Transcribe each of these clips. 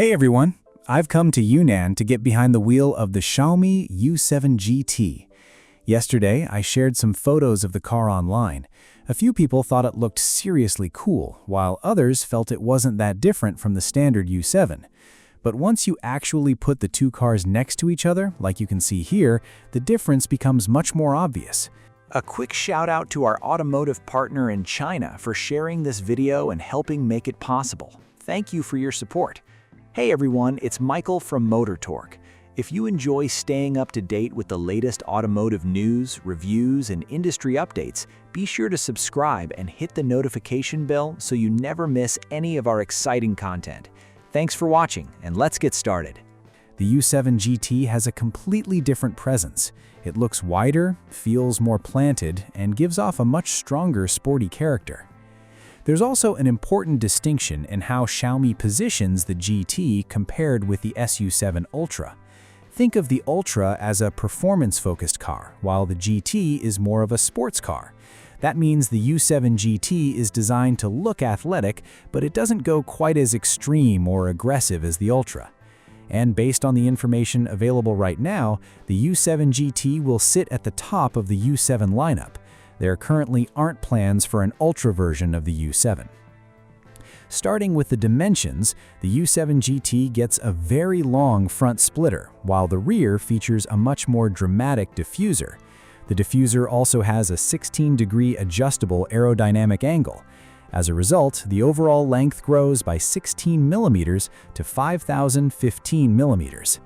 Hey everyone, I've come to Yunnan to get behind the wheel of the Xiaomi YU7 GT. Yesterday, I shared some photos of the car online. A few people thought it looked seriously cool, while others felt it wasn't that different from the standard YU7. But once you actually put the two cars next to each other, like you can see here, the difference becomes much more obvious. A quick shout out to our automotive partner in China for sharing this video and helping make it possible. Thank you for your support. Hey everyone, it's Michael from Motor Torque. If you enjoy staying up to date with the latest automotive news, reviews, and industry updates, be sure to subscribe and hit the notification bell so you never miss any of our exciting content. Thanks for watching, and let's get started. The YU7 GT has a completely different presence. It looks wider, feels more planted, and gives off a much stronger sporty character. There's also an important distinction in how Xiaomi positions the GT compared with the SU7 Ultra. Think of the Ultra as a performance-focused car, while the GT is more of a sports car. That means the YU7 GT is designed to look athletic, but it doesn't go quite as extreme or aggressive as the Ultra. And based on the information available right now, the YU7 GT will sit at the top of the YU7 lineup. There currently aren't plans for an Ultra version of the YU7. Starting with the dimensions, the YU7 GT gets a very long front splitter, while the rear features a much more dramatic diffuser. The diffuser also has a 16-degree adjustable aerodynamic angle. As a result, the overall length grows by 16 millimeters to 5,015 millimeters.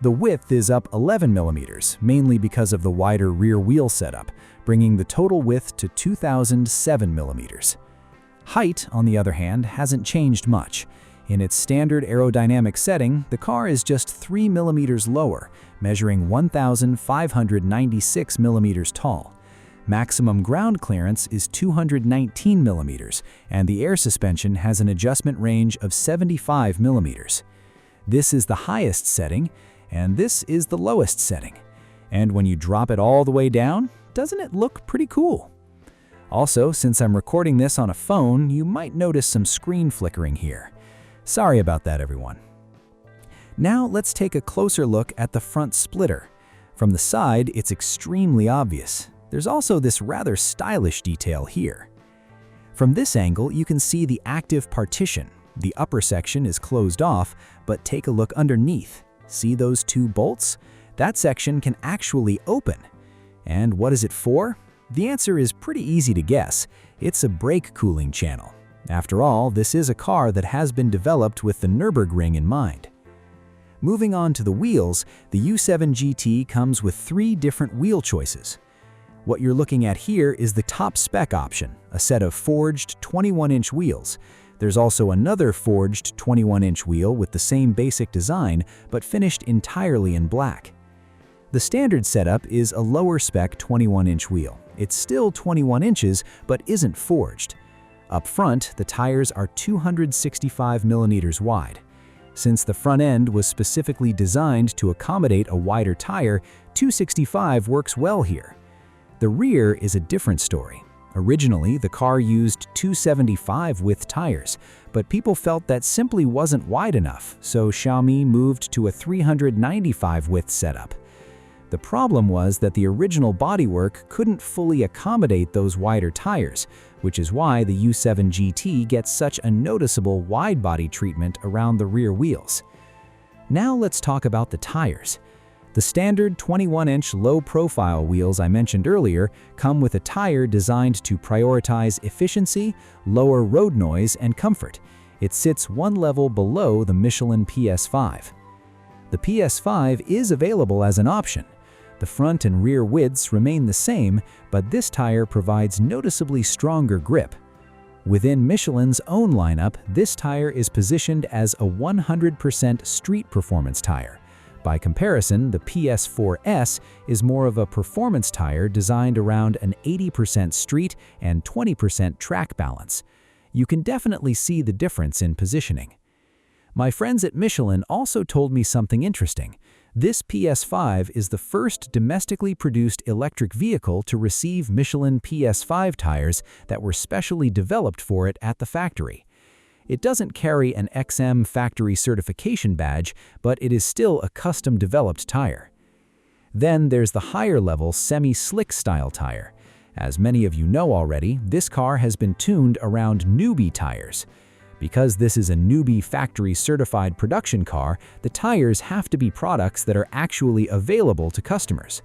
The width is up 11 millimeters, mainly because of the wider rear wheel setup, bringing the total width to 2,007 millimeters. Height, on the other hand, hasn't changed much. In its standard aerodynamic setting, the car is just 3 millimeters lower, measuring 1,596 millimeters tall. Maximum ground clearance is 219 millimeters, and the air suspension has an adjustment range of 75 millimeters. This is the highest setting, and this is the lowest setting. And when you drop it all the way down, doesn't it look pretty cool? Also, since I'm recording this on a phone, you might notice some screen flickering here. Sorry about that, everyone. Now let's take a closer look at the front splitter. From the side, it's extremely obvious. There's also this rather stylish detail here. From this angle, you can see the active partition. The upper section is closed off, but take a look underneath. See those two bolts? That section can actually open. And what is it for? The answer is pretty easy to guess. It's a brake cooling channel. After all, this is a car that has been developed with the Nürburgring in mind. Moving on to the wheels, the YU7 GT comes with 3 different wheel choices. What you're looking at here is the top spec option, a set of forged 21-inch wheels. There's also another forged 21-inch wheel with the same basic design, but finished entirely in black. The standard setup is a lower spec 21-inch wheel. It's still 21 inches, but isn't forged. Up front, the tires are 265 millimeters wide. Since the front end was specifically designed to accommodate a wider tire, 265 works well here. The rear is a different story. Originally, the car used 275 width tires, but people felt that simply wasn't wide enough, so Xiaomi moved to a 395 width setup. The problem was that the original bodywork couldn't fully accommodate those wider tires, which is why the YU7 GT gets such a noticeable wide-body treatment around the rear wheels. Now let's talk about the tires. The standard 21-inch low-profile wheels I mentioned earlier come with a tire designed to prioritize efficiency, lower road noise, and comfort. It sits one level below the Michelin PS5. The PS5 is available as an option. The front and rear widths remain the same, but this tire provides noticeably stronger grip. Within Michelin's own lineup, this tire is positioned as a 100% street performance tire. By comparison, the PS4S is more of a performance tire designed around an 80% street and 20% track balance. You can definitely see the difference in positioning. My friends at Michelin also told me something interesting. This PS5 is the first domestically produced electric vehicle to receive Michelin PS5 tires that were specially developed for it at the factory. It doesn't carry an XM factory certification badge, but it is still a custom-developed tire. Then there's the higher-level semi-slick style tire. As many of you know already, this car has been tuned around newbie tires. Because this is a newbie factory-certified production car, the tires have to be products that are actually available to customers.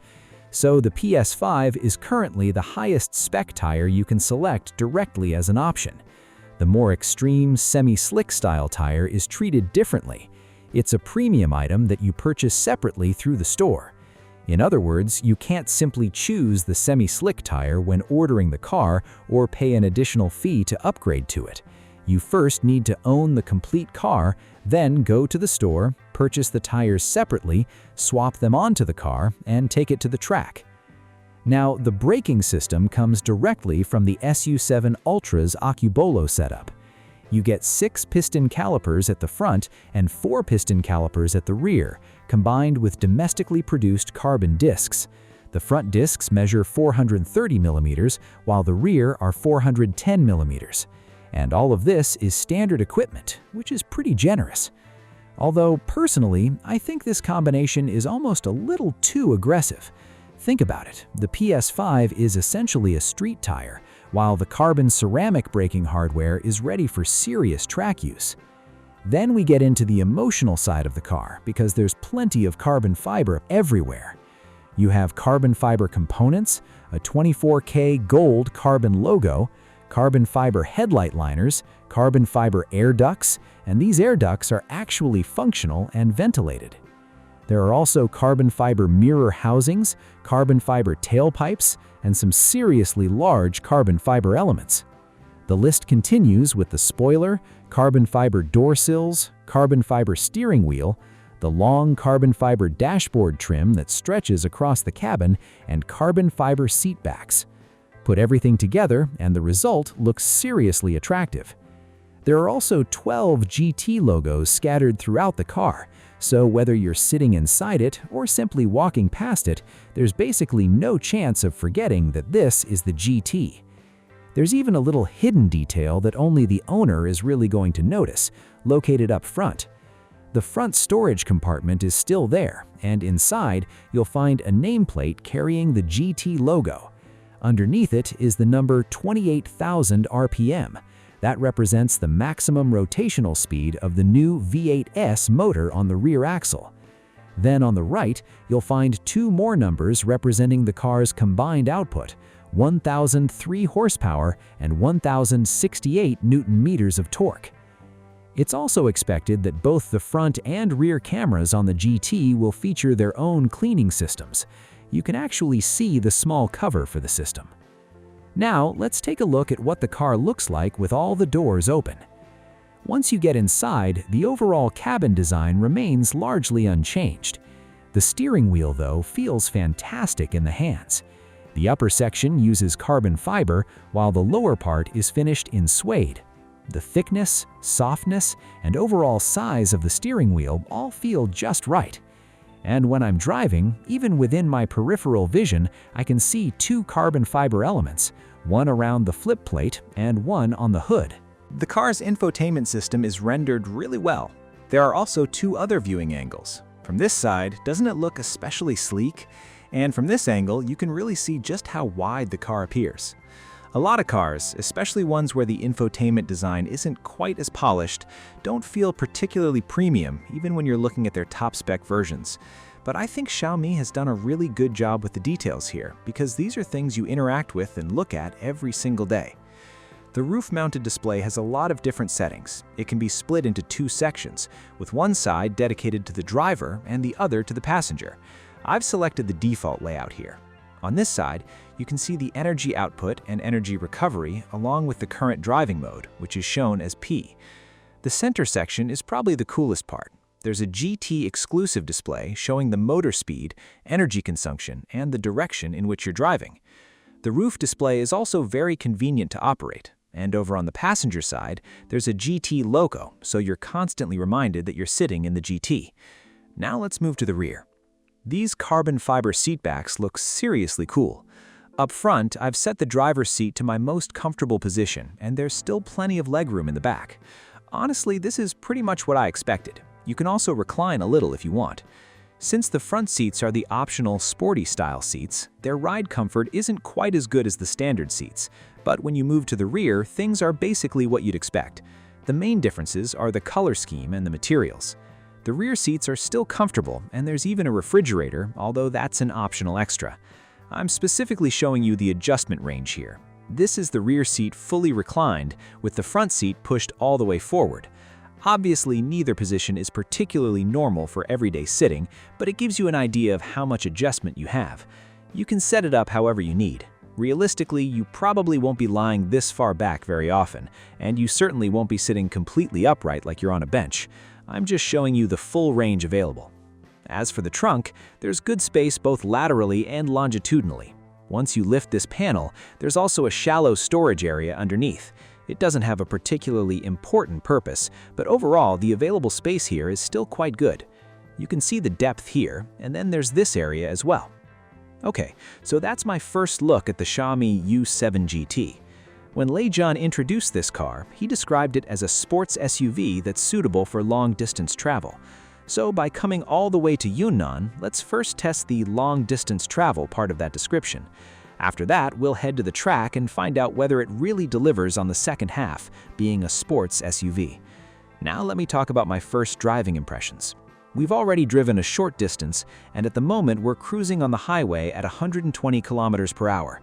So the PS5 is currently the highest spec tire you can select directly as an option. The more extreme semi-slick style tire is treated differently. It's a premium item that you purchase separately through the store. In other words, you can't simply choose the semi-slick tire when ordering the car or pay an additional fee to upgrade to it. You first need to own the complete car, then go to the store, purchase the tires separately, swap them onto the car, and take it to the track. Now, the braking system comes directly from the SU7 Ultra's Accubolo setup. You get 6 piston calipers at the front and 4 piston calipers at the rear, combined with domestically produced carbon discs. The front discs measure 430 millimeters, while the rear are 410 millimeters. And all of this is standard equipment, which is pretty generous. Although, personally, I think this combination is almost a little too aggressive. Think about it, the PS5 is essentially a street tire, while the carbon ceramic braking hardware is ready for serious track use. Then we get into the emotional side of the car, because there's plenty of carbon fiber everywhere. You have carbon fiber components, a 24K gold carbon logo, carbon fiber headlight liners, carbon fiber air ducts, and these air ducts are actually functional and ventilated. There are also carbon fiber mirror housings, carbon fiber tailpipes, and some seriously large carbon fiber elements. The list continues with the spoiler, carbon fiber door sills, carbon fiber steering wheel, the long carbon fiber dashboard trim that stretches across the cabin, and carbon fiber seat backs. Put everything together, and the result looks seriously attractive. There are also 12 GT logos scattered throughout the car, so whether you're sitting inside it or simply walking past it, there's basically no chance of forgetting that this is the GT. There's even a little hidden detail that only the owner is really going to notice, located up front. The front storage compartment is still there, and inside you'll find a nameplate carrying the GT logo. Underneath it is the number 28,000 RPM. That represents the maximum rotational speed of the new V8S motor on the rear axle. Then on the right, you'll find 2 more numbers representing the car's combined output, 1,003 horsepower and 1,068 Newton-meters of torque. It's also expected that both the front and rear cameras on the GT will feature their own cleaning systems. You can actually see the small cover for the system. Now, let's take a look at what the car looks like with all the doors open. Once you get inside, the overall cabin design remains largely unchanged. The steering wheel, though, feels fantastic in the hands. The upper section uses carbon fiber, while the lower part is finished in suede. The thickness, softness, and overall size of the steering wheel all feel just right. And when I'm driving, even within my peripheral vision, I can see 2 carbon fiber elements, one around the flip plate and one on the hood. The car's infotainment system is rendered really well. There are also 2 other viewing angles. From this side, doesn't it look especially sleek? And from this angle, you can really see just how wide the car appears. A lot of cars, especially ones where the infotainment design isn't quite as polished, don't feel particularly premium even when you're looking at their top-spec versions. But I think Xiaomi has done a really good job with the details here, because these are things you interact with and look at every single day. The roof-mounted display has a lot of different settings. It can be split into 2 sections, with one side dedicated to the driver and the other to the passenger. I've selected the default layout here. On this side, you can see the energy output and energy recovery along with the current driving mode, which is shown as P. The center section is probably the coolest part. There's a GT exclusive display showing the motor speed, energy consumption, and the direction in which you're driving. The roof display is also very convenient to operate. And over on the passenger side, there's a GT logo, so you're constantly reminded that you're sitting in the GT. Now let's move to the rear. These carbon fiber seatbacks look seriously cool. Up front, I've set the driver's seat to my most comfortable position, and there's still plenty of legroom in the back. Honestly, this is pretty much what I expected. You can also recline a little if you want. Since the front seats are the optional sporty style seats, their ride comfort isn't quite as good as the standard seats, but when you move to the rear, things are basically what you'd expect. The main differences are the color scheme and the materials. The rear seats are still comfortable, and there's even a refrigerator, although that's an optional extra. I'm specifically showing you the adjustment range here. This is the rear seat fully reclined, with the front seat pushed all the way forward. Obviously, neither position is particularly normal for everyday sitting, but it gives you an idea of how much adjustment you have. You can set it up however you need. Realistically, you probably won't be lying this far back very often, and you certainly won't be sitting completely upright like you're on a bench. I'm just showing you the full range available. As for the trunk, there's good space both laterally and longitudinally. Once you lift this panel, there's also a shallow storage area underneath. It doesn't have a particularly important purpose, but overall the available space here is still quite good. You can see the depth here, and then there's this area as well. Okay, so that's my first look at the Xiaomi YU7 GT. When Lei Jun introduced this car, he described it as a sports SUV that's suitable for long-distance travel. So by coming all the way to Yunnan, let's first test the long-distance travel part of that description. After that, we'll head to the track and find out whether it really delivers on the second half, being a sports SUV. Now let me talk about my first driving impressions. We've already driven a short distance, and at the moment we're cruising on the highway at 120 kilometers per hour.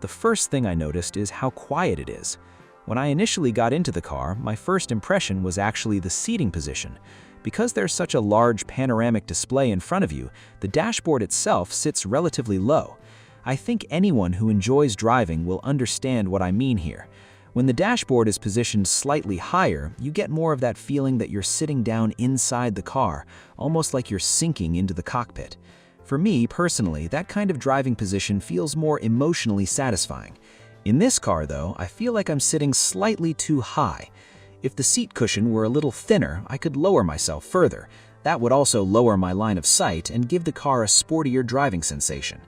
The first thing I noticed is how quiet it is. When I initially got into the car, my first impression was actually the seating position. Because there's such a large panoramic display in front of you, the dashboard itself sits relatively low. I think anyone who enjoys driving will understand what I mean here. When the dashboard is positioned slightly higher, you get more of that feeling that you're sitting down inside the car, almost like you're sinking into the cockpit. For me, personally, that kind of driving position feels more emotionally satisfying. In this car, though, I feel like I'm sitting slightly too high. If the seat cushion were a little thinner, I could lower myself further. That would also lower my line of sight and give the car a sportier driving sensation.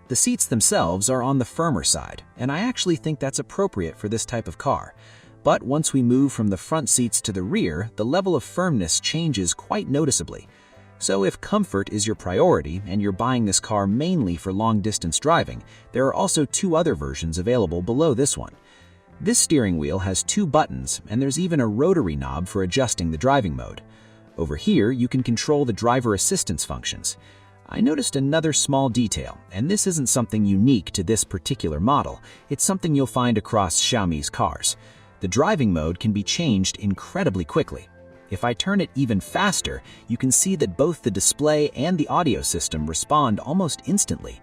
The seats themselves are on the firmer side, and I actually think that's appropriate for this type of car. But once we move from the front seats to the rear, the level of firmness changes quite noticeably. So if comfort is your priority and you're buying this car mainly for long-distance driving, there are also two other versions available below this one. This steering wheel has two buttons, and there's even a rotary knob for adjusting the driving mode. Over here, you can control the driver assistance functions. I noticed another small detail, and this isn't something unique to this particular model. It's something you'll find across Xiaomi's cars. The driving mode can be changed incredibly quickly. If I turn it even faster, you can see that both the display and the audio system respond almost instantly.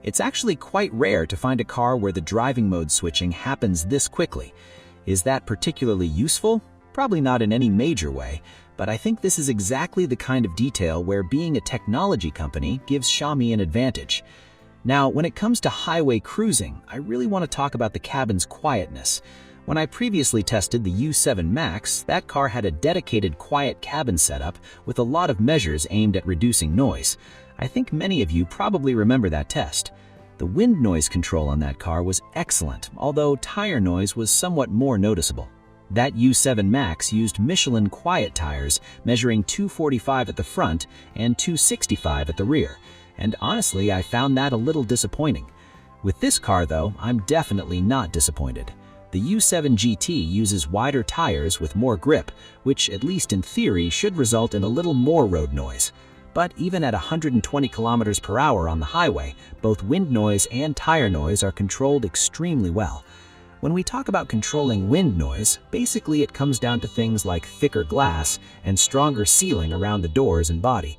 It's actually quite rare to find a car where the driving mode switching happens this quickly. Is that particularly useful? Probably not in any major way, but I think this is exactly the kind of detail where being a technology company gives Xiaomi an advantage. Now, when it comes to highway cruising, I really want to talk about the cabin's quietness. When I previously tested the YU7 Max, that car had a dedicated quiet cabin setup with a lot of measures aimed at reducing noise. I think many of you probably remember that test. The wind noise control on that car was excellent, although tire noise was somewhat more noticeable. That YU7 Max used Michelin quiet tires, measuring 245 at the front and 265 at the rear, and honestly, I found that a little disappointing. With this car, though, I'm definitely not disappointed. The YU7 GT uses wider tires with more grip, which, at least in theory, should result in a little more road noise. But even at 120 kilometers per hour on the highway, both wind noise and tire noise are controlled extremely well. When we talk about controlling wind noise, basically it comes down to things like thicker glass and stronger sealing around the doors and body.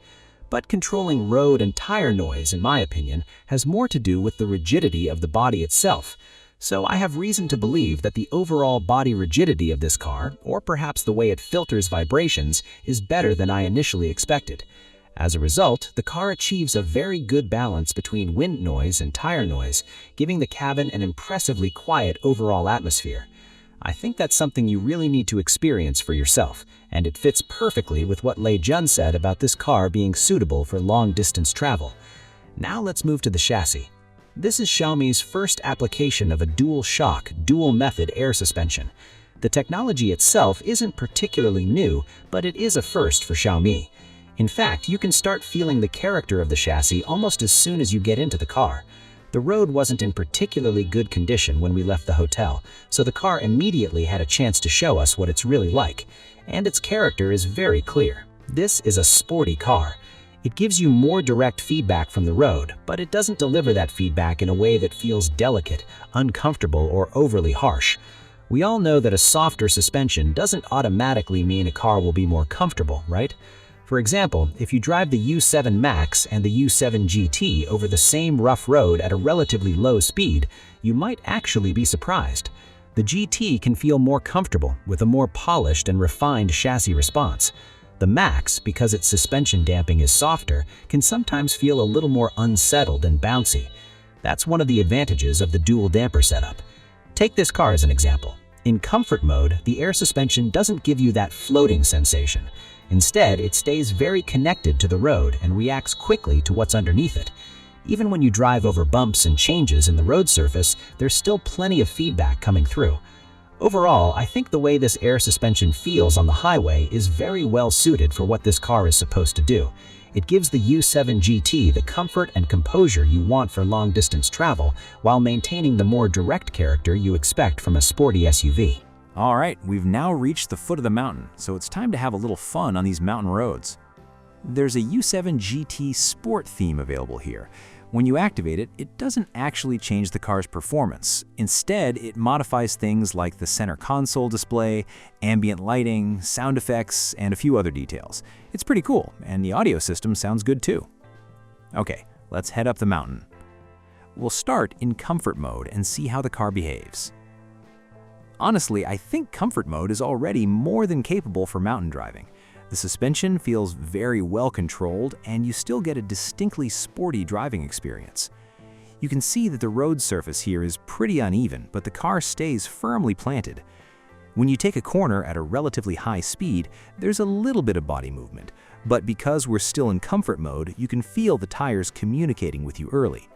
But controlling road and tire noise, in my opinion, has more to do with the rigidity of the body itself. So I have reason to believe that the overall body rigidity of this car, or perhaps the way it filters vibrations, is better than I initially expected. As a result, the car achieves a very good balance between wind noise and tire noise, giving the cabin an impressively quiet overall atmosphere. I think that's something you really need to experience for yourself, and it fits perfectly with what Lei Jun said about this car being suitable for long-distance travel. Now let's move to the chassis. This is Xiaomi's first application of a dual-shock, dual-method air suspension. The technology itself isn't particularly new, but it is a first for Xiaomi. In fact, you can start feeling the character of the chassis almost as soon as you get into the car. The road wasn't in particularly good condition when we left the hotel, so the car immediately had a chance to show us what it's really like, and its character is very clear. This is a sporty car. It gives you more direct feedback from the road, but it doesn't deliver that feedback in a way that feels delicate, uncomfortable, or overly harsh. We all know that a softer suspension doesn't automatically mean a car will be more comfortable, right? For example, if you drive the YU7 Max and the YU7 GT over the same rough road at a relatively low speed, you might actually be surprised. The GT can feel more comfortable with a more polished and refined chassis response. The Max, because its suspension damping is softer, can sometimes feel a little more unsettled and bouncy. That's one of the advantages of the dual damper setup. Take this car as an example. In comfort mode, the air suspension doesn't give you that floating sensation. Instead, it stays very connected to the road and reacts quickly to what's underneath it. Even when you drive over bumps and changes in the road surface, there's still plenty of feedback coming through. Overall, I think the way this air suspension feels on the highway is very well suited for what this car is supposed to do. It gives the YU7 GT the comfort and composure you want for long-distance travel, while maintaining the more direct character you expect from a sporty SUV. All right, we've now reached the foot of the mountain, so it's time to have a little fun on these mountain roads. There's a YU7 GT Sport theme available here. When you activate it, it doesn't actually change the car's performance. Instead, it modifies things like the center console display, ambient lighting, sound effects, and a few other details. It's pretty cool, and the audio system sounds good too. Okay, let's head up the mountain. We'll start in comfort mode and see how the car behaves. Honestly, I think comfort mode is already more than capable for mountain driving. The suspension feels very well controlled, and you still get a distinctly sporty driving experience. You can see that the road surface here is pretty uneven, but the car stays firmly planted. When you take a corner at a relatively high speed, there's a little bit of body movement, but because we're still in comfort mode, you can feel the tires communicating with you early.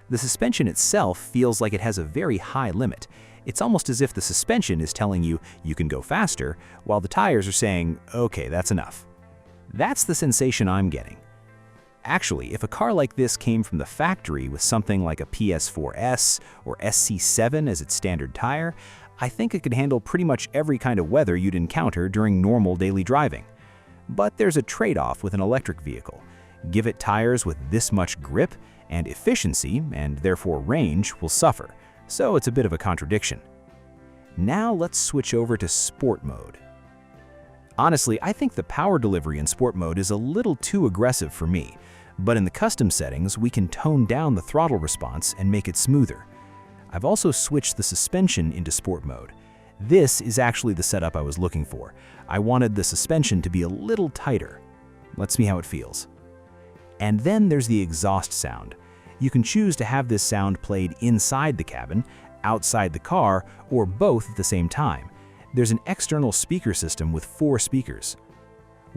The suspension itself feels like it has a very high limit. It's almost as if the suspension is telling you you can go faster, while the tires are saying, okay, that's enough. That's the sensation I'm getting. Actually, if a car like this came from the factory with something like a PS4S or SC7 as its standard tire, I think it could handle pretty much every kind of weather you'd encounter during normal daily driving. But there's a trade-off with an electric vehicle. Give it tires with this much grip, and efficiency, and therefore range, will suffer. So it's a bit of a contradiction. Now let's switch over to sport mode. Honestly, I think the power delivery in sport mode is a little too aggressive for me, but in the custom settings, we can tone down the throttle response and make it smoother. I've also switched the suspension into sport mode. This is actually the setup I was looking for. I wanted the suspension to be a little tighter. Let's see how it feels. And then there's the exhaust sound. You can choose to have this sound played inside the cabin, outside the car, or both at the same time. There's an external speaker system with 4 speakers.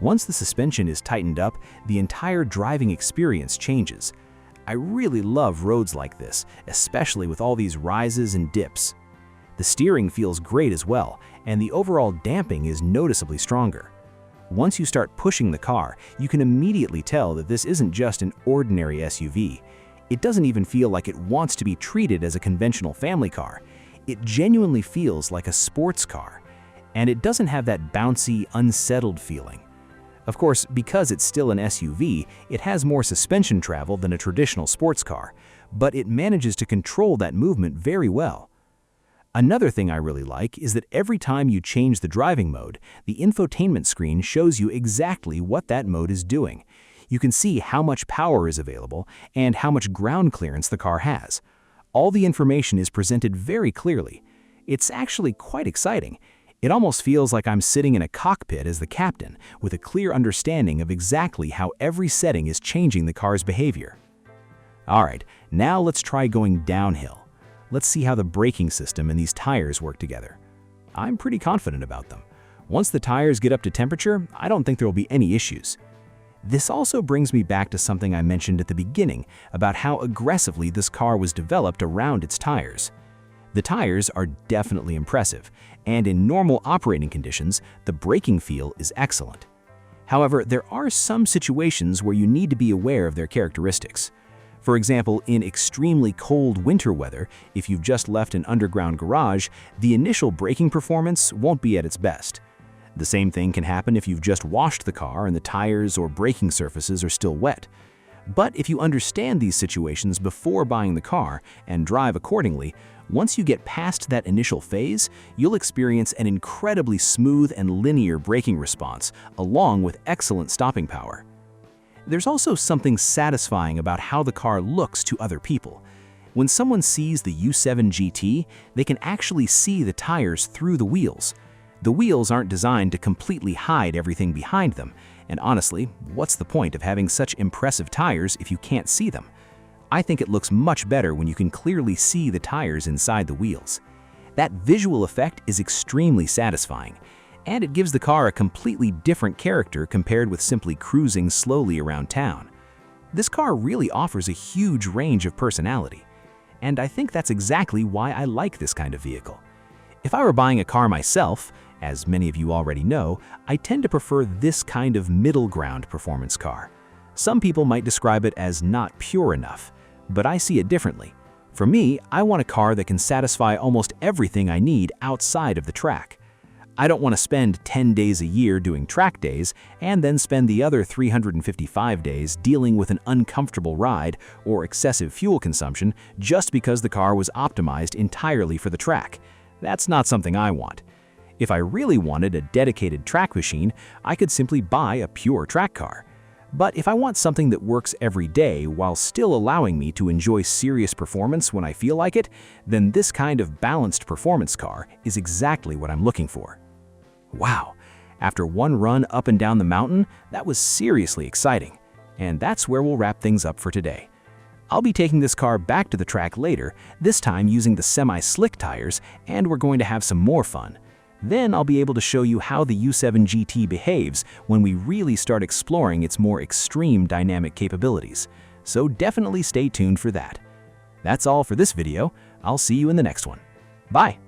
Once the suspension is tightened up, the entire driving experience changes. I really love roads like this, especially with all these rises and dips. The steering feels great as well, and the overall damping is noticeably stronger. Once you start pushing the car, you can immediately tell that this isn't just an ordinary SUV. It doesn't even feel like it wants to be treated as a conventional family car. It genuinely feels like a sports car, and it doesn't have that bouncy, unsettled feeling. Of course, because it's still an SUV, it has more suspension travel than a traditional sports car, but it manages to control that movement very well. Another thing I really like is that every time you change the driving mode, the infotainment screen shows you exactly what that mode is doing. You can see how much power is available and how much ground clearance the car has. All the information is presented very clearly. It's actually quite exciting. It almost feels like I'm sitting in a cockpit as the captain, with a clear understanding of exactly how every setting is changing the car's behavior. Alright, now let's try going downhill. Let's see how the braking system and these tires work together. I'm pretty confident about them. Once the tires get up to temperature, I don't think there will be any issues. This also brings me back to something I mentioned at the beginning about how aggressively this car was developed around its tires. The tires are definitely impressive, and in normal operating conditions, the braking feel is excellent. However, there are some situations where you need to be aware of their characteristics. For example, in extremely cold winter weather, if you've just left an underground garage, the initial braking performance won't be at its best. The same thing can happen if you've just washed the car and the tires or braking surfaces are still wet. But if you understand these situations before buying the car and drive accordingly, once you get past that initial phase, you'll experience an incredibly smooth and linear braking response, along with excellent stopping power. There's also something satisfying about how the car looks to other people. When someone sees the YU7 GT, they can actually see the tires through the wheels. The wheels aren't designed to completely hide everything behind them, and honestly, what's the point of having such impressive tires if you can't see them? I think it looks much better when you can clearly see the tires inside the wheels. That visual effect is extremely satisfying, and it gives the car a completely different character compared with simply cruising slowly around town. This car really offers a huge range of personality, and I think that's exactly why I like this kind of vehicle. If I were buying a car myself, as many of you already know, I tend to prefer this kind of middle ground performance car. Some people might describe it as not pure enough, but I see it differently. For me, I want a car that can satisfy almost everything I need outside of the track. I don't want to spend 10 days a year doing track days and then spend the other 355 days dealing with an uncomfortable ride or excessive fuel consumption just because the car was optimized entirely for the track. That's not something I want. If I really wanted a dedicated track machine, I could simply buy a pure track car. But if I want something that works every day while still allowing me to enjoy serious performance when I feel like it, then this kind of balanced performance car is exactly what I'm looking for. Wow, after one run up and down the mountain, that was seriously exciting. And that's where we'll wrap things up for today. I'll be taking this car back to the track later, this time using the semi-slick tires, and we're going to have some more fun. Then I'll be able to show you how the YU7 GT behaves when we really start exploring its more extreme dynamic capabilities. So definitely stay tuned for that. That's all for this video. I'll see you in the next one. Bye!